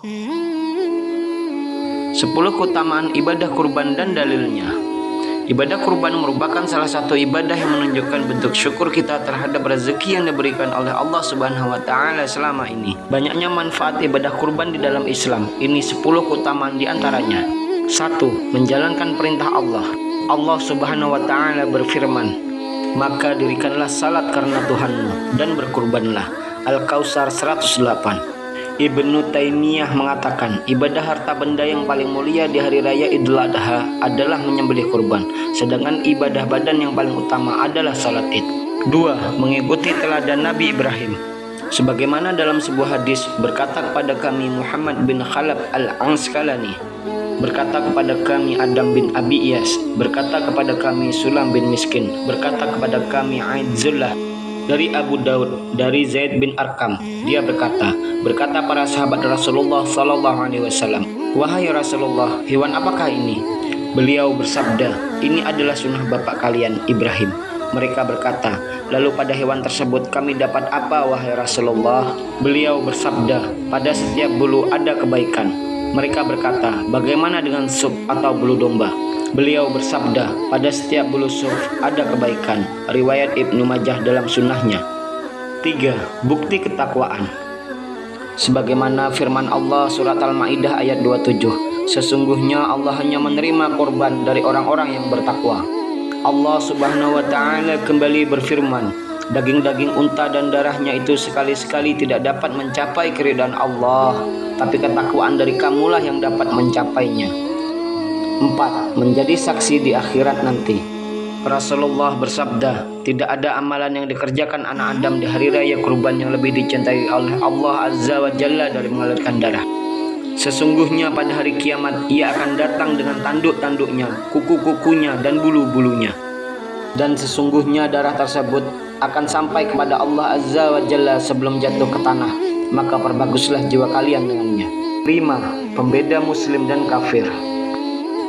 10 keutamaan ibadah kurban dan dalilnya. Ibadah kurban merupakan salah satu ibadah yang menunjukkan bentuk syukur kita terhadap rezeki yang diberikan oleh Allah Subhanahu wa taala selama ini. Banyaknya manfaat ibadah kurban di dalam Islam. Ini 10 keutamaan di antaranya. 1. Menjalankan perintah Allah. Allah Subhanahu wa taala berfirman, "Maka dirikanlah salat karena Tuhanmu dan berkurbanlah." Al-Kautsar 108. Ibnu Taimiyah mengatakan, ibadah harta benda yang paling mulia di hari raya Idul Adha adalah menyembelih kurban, sedangkan ibadah badan yang paling utama adalah salat Id. 2. Mengikuti teladan Nabi Ibrahim. Sebagaimana dalam sebuah hadis, berkata kepada kami Muhammad bin Khalaf al-Anskalani, berkata kepada kami Adam bin Abi Iyas, berkata kepada kami Sulam bin Miskin, berkata kepada kami Aidzullah, dari Abu Daud, dari Zaid bin Arqam, dia berkata para sahabat Rasulullah Sallallahu Alaihi Wasallam, "Wahai Rasulullah, hewan apakah ini?" Beliau bersabda, "Ini adalah sunnah bapak kalian Ibrahim." Mereka berkata, "Lalu pada hewan tersebut kami dapat apa, wahai Rasulullah?" Beliau bersabda, "Pada setiap bulu ada kebaikan." Mereka berkata, "Bagaimana dengan sup atau bulu domba?" Beliau bersabda, "Pada setiap bulu sup ada kebaikan." Riwayat Ibnu Majah dalam sunnahnya. 3. Bukti ketakwaan. Sebagaimana firman Allah surat Al-Maidah ayat 27, "Sesungguhnya Allah hanya menerima korban dari orang-orang yang bertakwa." Allah Subhanahu wa taala kembali berfirman, "Daging-daging unta dan darahnya itu sekali-sekali tidak dapat mencapai keridhaan Allah, tapi ketakwaan dari kamulah yang dapat mencapainya." 4. Menjadi saksi di akhirat nanti. Rasulullah bersabda, "Tidak ada amalan yang dikerjakan anak Adam di hari raya kurban yang lebih dicintai oleh Allah Azza wa Jalla dari mengalirkan darah. Sesungguhnya pada hari kiamat ia akan datang dengan tanduk-tanduknya, kuku-kukunya dan bulu-bulunya. Dan sesungguhnya darah tersebut akan sampai kepada Allah Azza wa Jalla sebelum jatuh ke tanah, maka perbaguslah jiwa kalian dengannya." 5. Pembeda muslim dan kafir.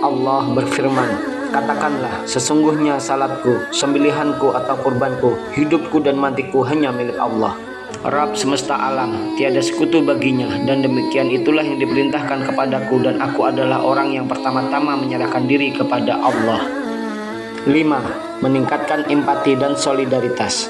Allah berfirman, "Katakanlah, sesungguhnya salatku, sembelihanku atau kurbanku, hidupku dan matiku hanya milik Allah, Rabb semesta alam, tiada sekutu baginya, dan demikian itulah yang diperintahkan kepadaku, dan aku adalah orang yang pertama-tama menyerahkan diri kepada Allah." 5. Meningkatkan empati dan solidaritas.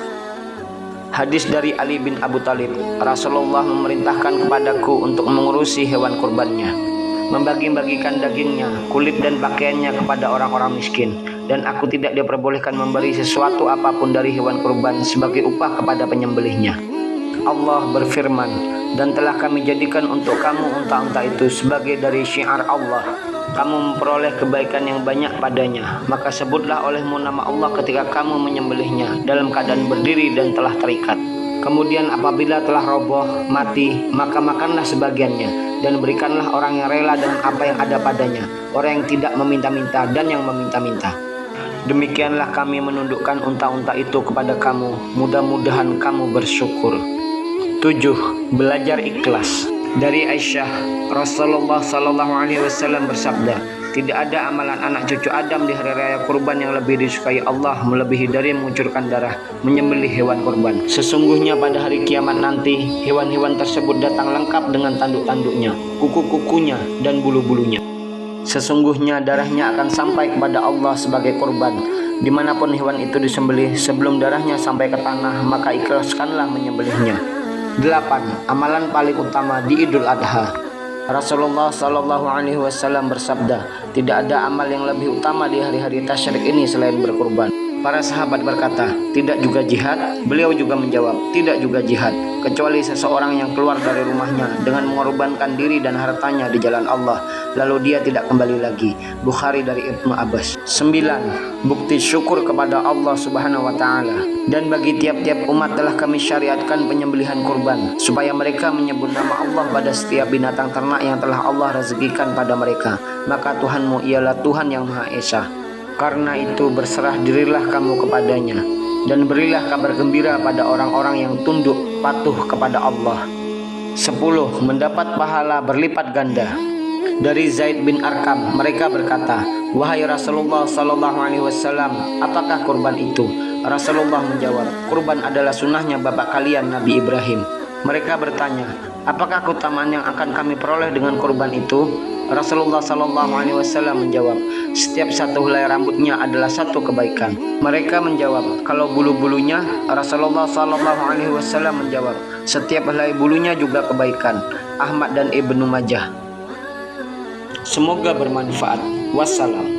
Hadis dari Ali bin Abu Thalib, Rasulullah memerintahkan kepadaku untuk mengurusi hewan kurbannya, membagi-bagikan dagingnya, kulit dan pakaiannya kepada orang-orang miskin, dan aku tidak diperbolehkan memberi sesuatu apapun dari hewan kurban sebagai upah kepada penyembelihnya. Allah berfirman, "Dan telah kami jadikan untuk kamu unta-unta itu sebagai dari syiar Allah. Kamu memperoleh kebaikan yang banyak padanya, maka sebutlah olehmu nama Allah ketika kamu menyembelihnya dalam keadaan berdiri dan telah terikat. Kemudian apabila telah roboh, mati, maka makanlah sebagiannya, dan berikanlah orang yang rela dengan apa yang ada padanya, orang yang tidak meminta-minta dan yang meminta-minta. Demikianlah kami menundukkan unta-unta itu kepada kamu, mudah-mudahan kamu bersyukur." 7. Belajar ikhlas. Dari Aisyah, Rasulullah Sallallahu Alaihi Wasallam bersabda, "Tidak ada amalan anak cucu Adam di hari raya kurban yang lebih disukai Allah melebihi dari mengucurkan darah, menyembelih hewan kurban. Sesungguhnya pada hari kiamat nanti, hewan-hewan tersebut datang lengkap dengan tanduk-tanduknya, kuku-kukunya, dan bulu-bulunya. Sesungguhnya darahnya akan sampai kepada Allah sebagai kurban. Dimanapun hewan itu disembelih, sebelum darahnya sampai ke tanah, maka ikhlaskanlah menyembelihnya." 8. Amalan paling utama di Idul Adha. Rasulullah Sallallahu Alaihi Wasallam bersabda, "Tidak ada amal yang lebih utama di hari-hari tasyrik ini selain berkurban." Para sahabat berkata, "Tidak juga jihad?" Beliau juga menjawab, "Tidak juga jihad, kecuali seseorang yang keluar dari rumahnya dengan mengorbankan diri dan hartanya di jalan Allah, lalu dia tidak kembali lagi." Bukhari dari Ibnu Abbas. 9. Bukti syukur kepada Allah Subhanahu wa taala. Dan bagi tiap-tiap umat telah kami syariatkan penyembelihan kurban, supaya mereka menyebut nama Allah pada setiap binatang ternak yang telah Allah rezekikan pada mereka. Maka Tuhanmu ialah Tuhan yang Maha Esa. Karena itu berserah dirilah kamu kepadanya, dan berilah kabar gembira pada orang-orang yang tunduk patuh kepada Allah. 10. Mendapat pahala berlipat ganda. Dari Zaid bin Arqam, mereka berkata, "Wahai Rasulullah Sallallahu Alaihi Wasallam, apakah kurban itu?" Rasulullah menjawab, "Kurban adalah sunnahnya bapak kalian Nabi Ibrahim." Mereka bertanya, apakah keutamaan yang akan kami peroleh dengan kurban itu? Rasulullah Sallallahu Alaihi Wasallam menjawab, setiap satu helai rambutnya adalah satu kebaikan. Mereka menjawab, kalau bulu-bulunya? Rasulullah Sallallahu Alaihi Wasallam menjawab, setiap helai bulunya juga kebaikan. Ahmad dan Ibnu Majah. Semoga bermanfaat. Wassalam.